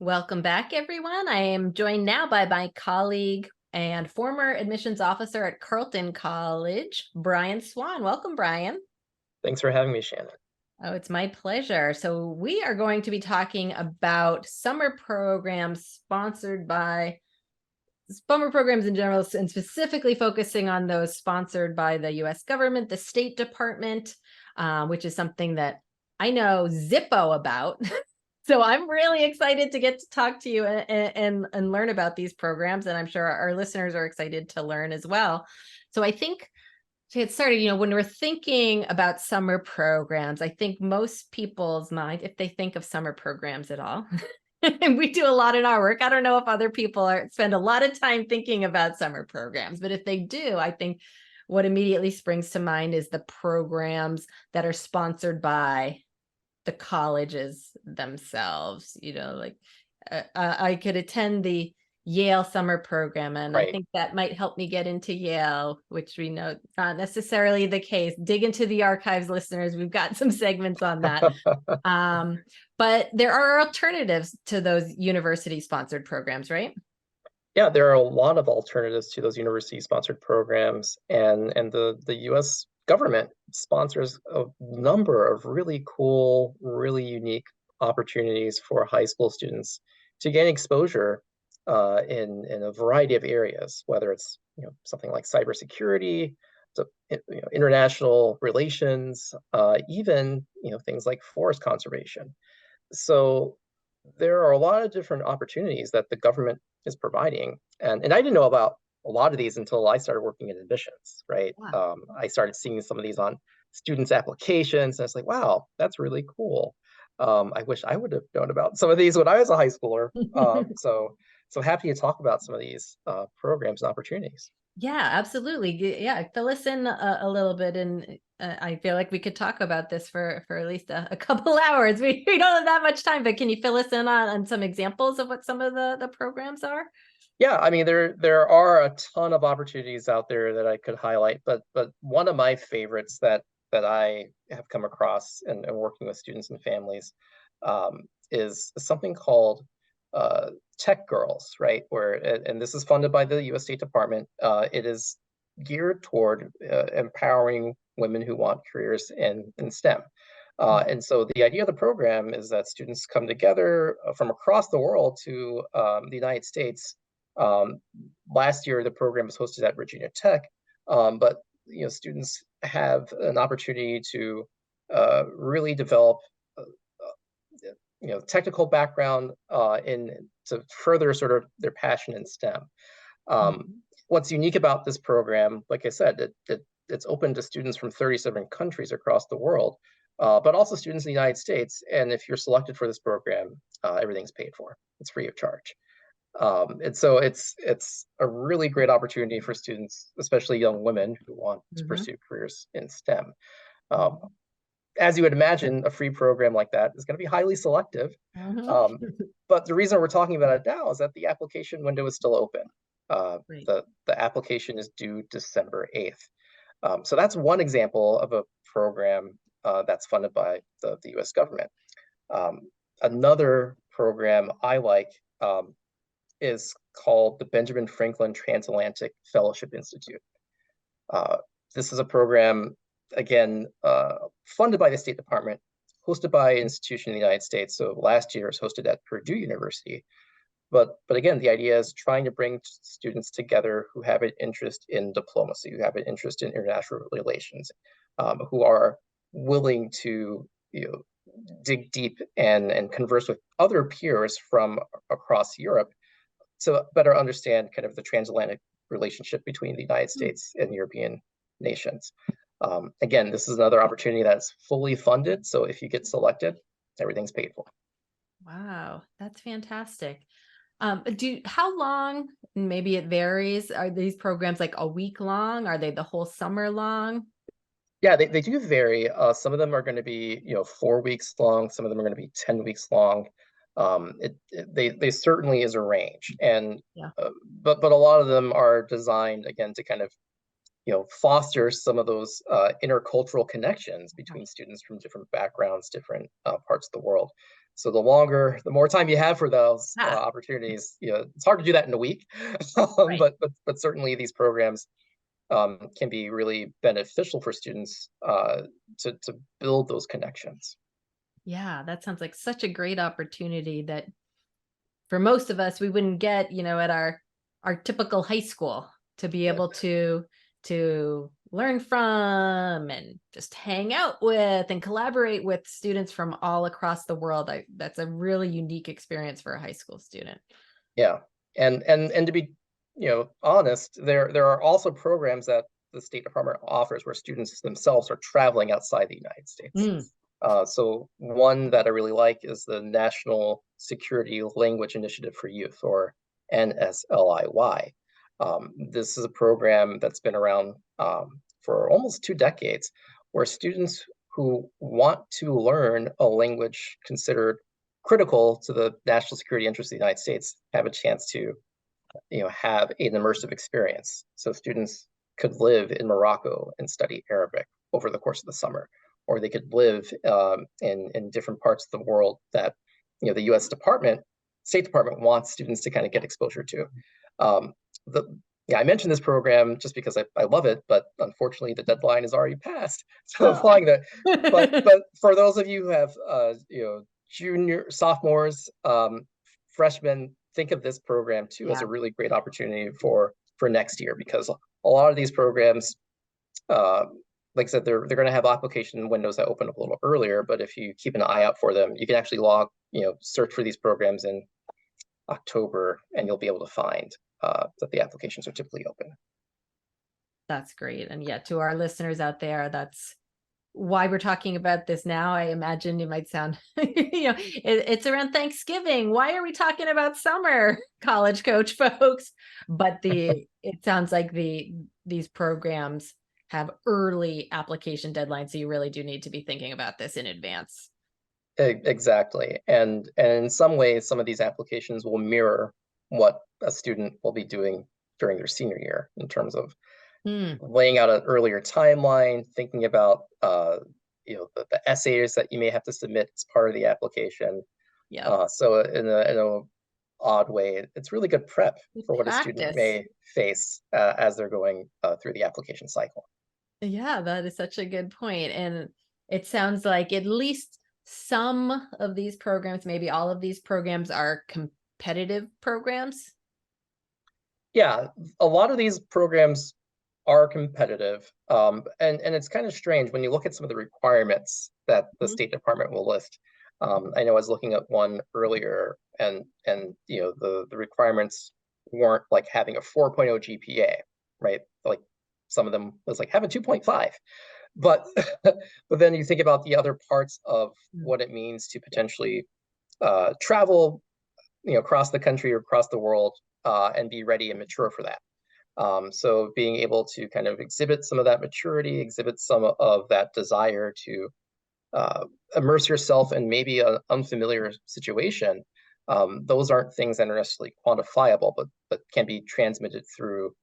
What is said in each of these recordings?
Welcome back, everyone. I am joined now by my colleague and former admissions officer at Carleton College, Brian Swan. Welcome, Brian. Thanks for having me, Shannon. Oh, it's my pleasure. So we are going to be talking about summer programs in general, and specifically focusing on those sponsored by the U.S. government, the State Department, which is something that I know Zippo about. So I'm really excited to get to talk to you and learn about these programs, and I'm sure our listeners are excited to learn as well. So I think to get started, when we're thinking about summer programs, I think most people's mind, if they think of summer programs at all, and we do a lot in our work. I don't know if other people spend a lot of time thinking about summer programs, but if they do, I think what immediately springs to mind is the programs that are sponsored by the colleges themselves. Like I could attend the Yale summer program, and I Right. think that might help me get into Yale, which we know not necessarily the case. Dig into the archives, listeners. We've got some segments on that. But there are alternatives to those university sponsored programs, right? Yeah, there are a lot of alternatives to those university-sponsored programs, and the U.S. government sponsors a number of really cool, really unique opportunities for high school students to gain exposure in a variety of areas, whether it's something like cybersecurity, so, international relations, even things like forest conservation. So there are a lot of different opportunities that the government is providing. And I didn't know about a lot of these until I started working in admissions, right? Yeah. I started seeing some of these on students' applications, and it's like, wow, that's really cool. I wish I would have known about some of these when I was a high schooler. So happy to talk about some of these programs and opportunities. Yeah, absolutely. Yeah, fill us in a little bit, and I feel like we could talk about this for at least a couple hours. We don't have that much time, but can you fill us in on some examples of what some of the programs are? Yeah, I mean there are a ton of opportunities out there that I could highlight, but one of my favorites that I have come across and working with students and families is something called Tech Girls, right? And this is funded by the U.S. State Department. It is geared toward empowering women who want careers in STEM. And so the idea of the program is that students come together from across the world to the United States. um, Last year, the program was hosted at Virginia Tech, but students have an opportunity to really develop, uh, technical background in to further sort of their passion in STEM. What's unique about this program, like I said, it's open to students from 37 countries across the world, but also students in the United States. And if you're selected for this program, everything's paid for. It's free of charge. And so it's a really great opportunity for students, especially young women who want to Mm-hmm. pursue careers in STEM. Um, as you would imagine, a free program like that is going to be highly selective. Hmm. Um, but the reason we're talking about it now is that the application window is still open. Right. The application is due December 8th. So that's one example of a program that's funded by the US government. Um, Another program I like is called the Benjamin Franklin Transatlantic Fellowship Institute. Uh, this is a program, again, funded by the State Department, hosted by an institution in the United States. So last year it was hosted at Purdue University. But again, the idea is trying to bring students together who have an interest in diplomacy, who have an interest in international relations, who are willing to dig deep and converse with other peers from across Europe to better understand kind of the transatlantic relationship between the United States and European nations. Again, this is another opportunity that's fully funded. So if you get selected, everything's paid for. Wow, that's fantastic. How long, maybe it varies, are these programs like a week long? Are they the whole summer long? Yeah, they do vary. Some of them are going to be, 4 weeks long. Some of them are going to be 10 weeks long. They certainly is a range, and Yeah. but a lot of them are designed again to kind of foster some of those intercultural connections between students from different backgrounds, different parts of the world. So the more time you have for those Ah, opportunities, it's hard to do that in a week. right. But certainly these programs can be really beneficial for students to build those connections. Yeah, that sounds like such a great opportunity that for most of us we wouldn't get, at our typical high school, to be able to learn from and just hang out with and collaborate with students from all across the world. That's a really unique experience for a high school student. Yeah, and to be honest, there are also programs that the State Department offers where students themselves are traveling outside the United States. Mm, So one that I really like is the National Security Language Initiative for Youth, or NSLIY. This is a program that's been around for almost 2 decades, where students who want to learn a language considered critical to the national security interests of the United States have a chance to, have an immersive experience. So students could live in Morocco and study Arabic over the course of the summer, or they could live in different parts of the world that the U.S. State Department wants students to kind of get exposure to. Um, the Yeah, I mentioned this program just because I love it, but unfortunately the deadline is already passed. So oh. applying that, but for those of you who have sophomores, freshmen, think of this program too as Yeah. a really great opportunity for next year, because a lot of these programs, uh, like I said, they're going to have application windows that open up a little earlier. But if you keep an eye out for them, you can actually search for these programs in October, and you'll be able to find that the applications are typically open. That's great. And yeah, to our listeners out there, that's why we're talking about this now. I imagine it might sound, it's around Thanksgiving. Why are we talking about summer, college coach folks? But it sounds like these programs have early application deadlines. So you really do need to be thinking about this in advance. Exactly. And in some ways, some of these applications will mirror what a student will be doing during their senior year in terms of Hmm. laying out an earlier timeline, thinking about the essays that you may have to submit as part of the application. Yep. So in a odd way, it's really good prep for what a student Practice. may face as they're going through the application cycle. Yeah, that is such a good point. And it sounds like at least some of these programs, maybe all of these programs, are competitive programs. Yeah, a lot of these programs are competitive, and it's kind of strange when you look at some of the requirements that the Mhm. State Department will list. I know I was looking at one earlier, and the requirements weren't like having a 4.0 GPA, right? Like some of them was like have a 2.5, but but then you think about the other parts of Mm. what it means to potentially travel, across the country or across the world, and be ready and mature for that. So being able to kind of exhibit some of that maturity, exhibit some of that desire to uh, immerse yourself in maybe an unfamiliar situation, those aren't things that are necessarily quantifiable, but can be transmitted through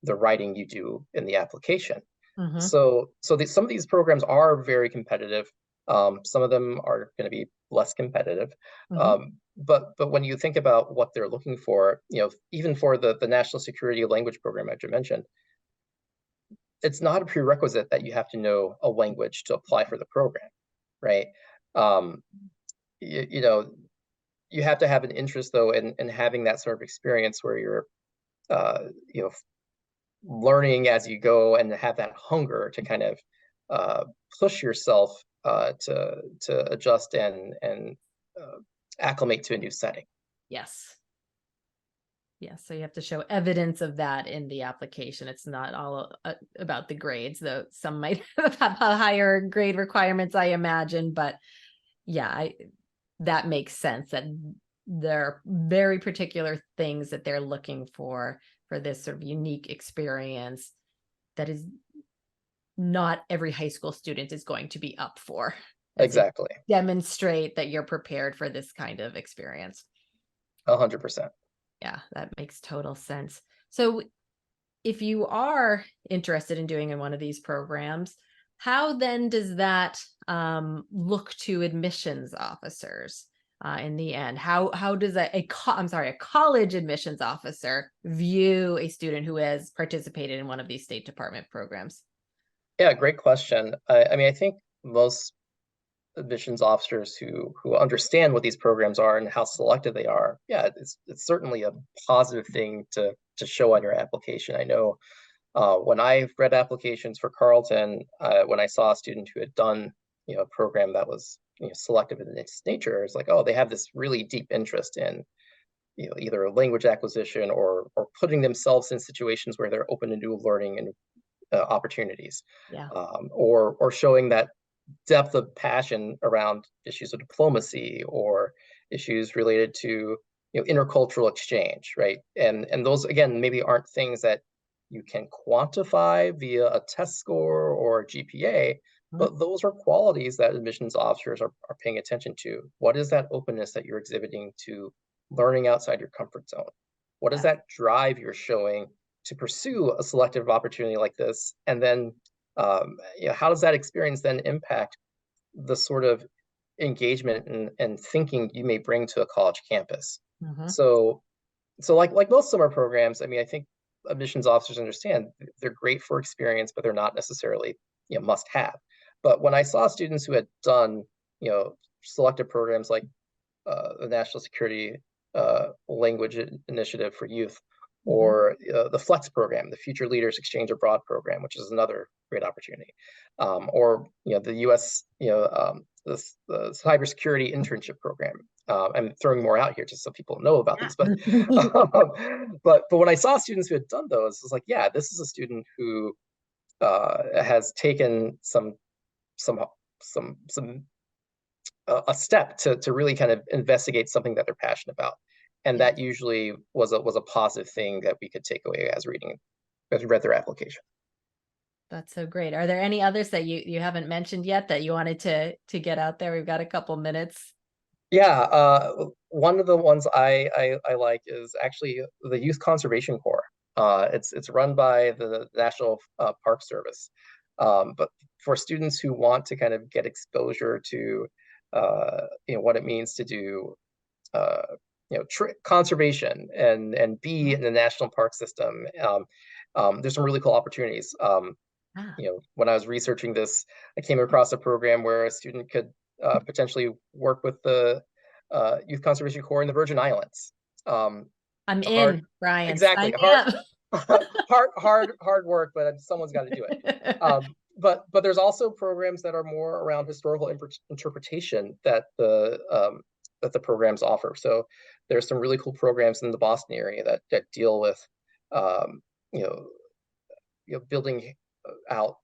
the writing you do in the application. Mhm. So some of these programs are very competitive. Some of them are going to be less competitive. Mhm. But when you think about what they're looking for, even for the National Security Language Program I just mentioned, it's not a prerequisite that you have to know a language to apply for the program, right? Um, you, you know, you have to have an interest though in having that sort of experience where you're, uh, you know, learning as you go and have that hunger to kind of uh, push yourself to adjust and uh, acclimate to a new setting. Yes. Yes. So you have to show evidence of that in the application. It's not all about the grades, though some might have higher grade requirements, I imagine. But yeah, that makes sense that there are very particular things that they're looking for this sort of unique experience that is not every high school student is going to be up for, as you Exactly, demonstrate that you're prepared for this kind of experience. 100%. Yeah, that makes total sense. So if you are interested in doing in one of these programs, how then does that look to admissions officers? in the end? How does a college admissions officer view a student who has participated in one of these State Department programs? Yeah, great question. I mean, I think most admissions officers who understand what these programs are and how selective they are, yeah, it's certainly a positive thing to show on your application. I know when I read applications for Carleton, when I saw a student who had done a program that was selective in its nature, it's like, oh, they have this really deep interest in either language acquisition or putting themselves in situations where they're open to new learning and opportunities, Yeah. or showing that depth of passion around issues of diplomacy or issues related to intercultural exchange, right? And those again maybe aren't things that you can quantify via a test score or a GPA, Mhm. but those are qualities that admissions officers are paying attention to. What is that openness that you're exhibiting to learning outside your comfort zone? What is Yes. that drive you're showing to pursue a selective opportunity like this? And then how does that experience then impact the sort of engagement and thinking you may bring to a college campus? Mhm. So, like most summer programs, I mean, I think admissions officers understand they're great for experience, but they're not necessarily must have. But when I saw students who had done selective programs like the National Security Language Initiative for Youth, Mhm. or the FLEX program, the Future Leaders Exchange Abroad program, which is another great opportunity, or the U.S. The cybersecurity internship program. I'm throwing more out here just so people know about these, but Yeah. but when I saw students who had done those, I was like, yeah, this is a student who has taken some some a step to really kind of investigate something that they're passionate about, and Yes. that usually was a positive thing that we could take away as we read their application. That's so great. Are there any others that you haven't mentioned yet that you wanted to get out there? We've got a couple minutes. Yeah, one of the ones I like is actually the Youth Conservation Corps. It's run by the National Park Service, but for students who want to kind of get exposure to what it means to do uh, conservation and be Mhm. in the national park system. There's some really cool opportunities. Ah, When I was researching this, I came across a program where a student could potentially work with the Youth Conservation Corps in the Virgin Islands. I'm It's a hard, in, Brian. exactly Sign me hard, up. hard work, but someone's got to do it. But there's also programs that are more around historical interpretation that the programs offer. So there's some really cool programs in the Boston area that deal with um, you know building out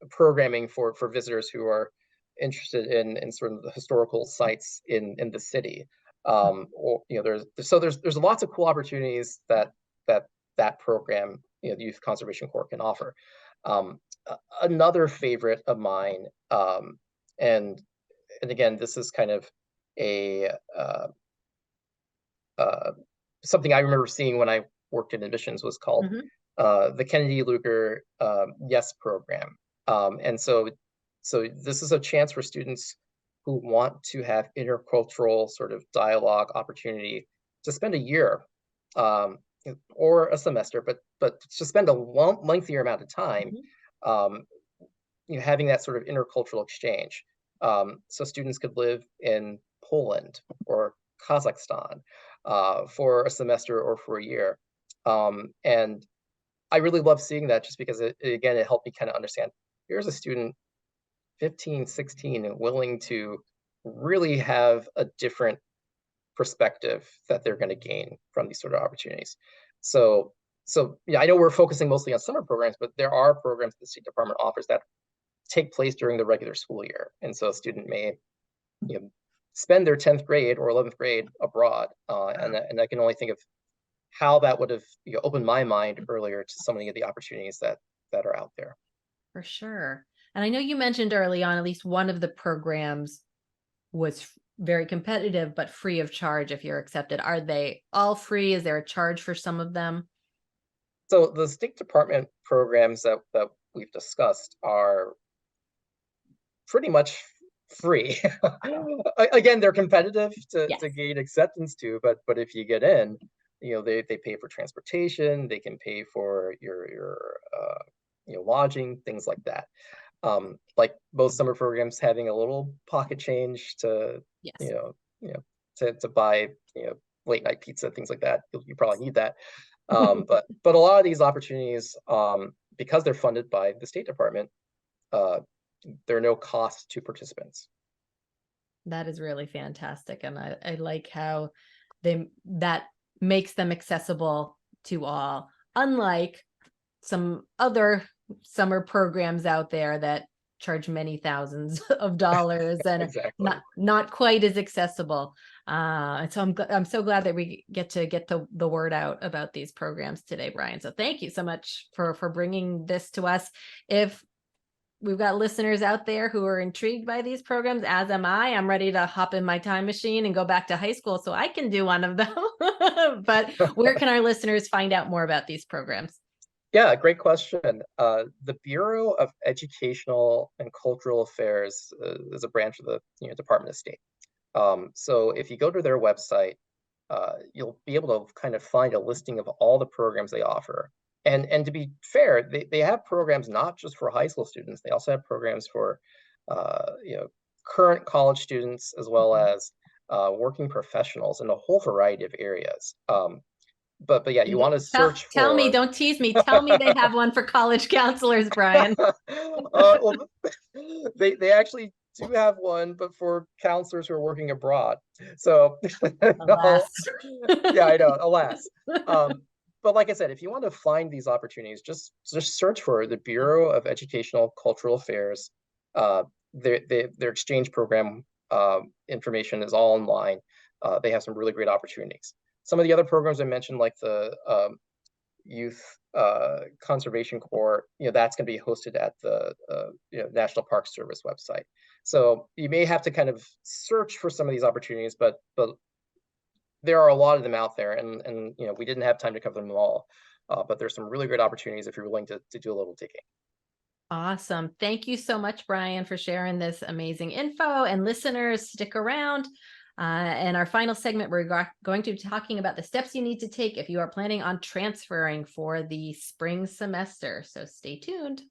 programming for visitors who are interested in sort of the historical sites in the city. Or there's lots of cool opportunities that that program, the Youth Conservation Corps, can offer. Another favorite of mine, and again, this is kind of a uh, something I remember seeing when I worked in admissions, was called Mhm. the Kennedy Luker Yes program. And so this is a chance for students who want to have intercultural sort of dialogue opportunity to spend a year um, or a semester, but to spend a lengthier amount of time Mhm. um, having that sort of intercultural exchange. So students could live in Poland or Kazakhstan for a semester or for a year. And I really love seeing that, just because again, it helped me kind of understand, here's a student 15, 16 and willing to really have a different perspective that they're going to gain from these sort of opportunities. So, so yeah, I know we're focusing mostly on summer programs, but there are programs the State Department offers that take place during the regular school year. And so a student may you know, spend their 10th grade or 11th grade abroad. And I can only think of how that would have opened my mind earlier to so many of the opportunities that are out there. For sure. And I know you mentioned early on, at least one of the programs was very competitive, but free of charge if you're accepted. Are they all free? Is there a charge for some of them? So the State Department programs that we've discussed are pretty much free. Again, they're competitive Yes. to gain acceptance to, but if you get in, they pay for transportation, they can pay for your lodging, things like that. Like most summer programs, having a little pocket change to Yes. you know you know to buy late night pizza, things like that. You probably need that. But a lot of these opportunities, because they're funded by the State Department, uh, there are no cost to participants. That is really fantastic. And I like how that makes them accessible to all, unlike some other summer programs out there that charge many thousands of dollars and are Exactly. not quite as accessible. And so I'm so glad that we get the word out about these programs today, Brian. So thank you so much for bringing this to us. If we've got listeners out there who are intrigued by these programs, as am I. I'm ready to hop in my time machine and go back to high school so I can do one of them. But where can our listeners find out more about these programs? Yeah, great question. The Bureau of Educational and Cultural Affairs is a branch of the Department of State. So if you go to their website, you'll be able to kind of find a listing of all the programs they offer. And to be fair, they have programs not just for high school students. They also have programs for current college students, as well as working professionals in a whole variety of areas. But yeah, you want to search Tell me, for don't tease me. Tell me they have one for college counselors, Brian. well, they actually do have one, but for counselors who are working abroad. So, Alas. yeah, I know, alas. But like I said, if you want to find these opportunities, just search for the Bureau of Educational Cultural Affairs. Uh, their exchange program information is all online. They have some really great opportunities. Some of the other programs I mentioned, like the Youth Conservation Corps, that's going to be hosted at the National Park Service website. So you may have to kind of search for some of these opportunities, but there are a lot of them out there, and we didn't have time to cover them all. But there's some really great opportunities if you're willing to do a little digging. Awesome. Thank you so much, Brian, for sharing this amazing info. And listeners, stick around. In our final segment, we're going to be talking about the steps you need to take if you are planning on transferring for the spring semester. So stay tuned.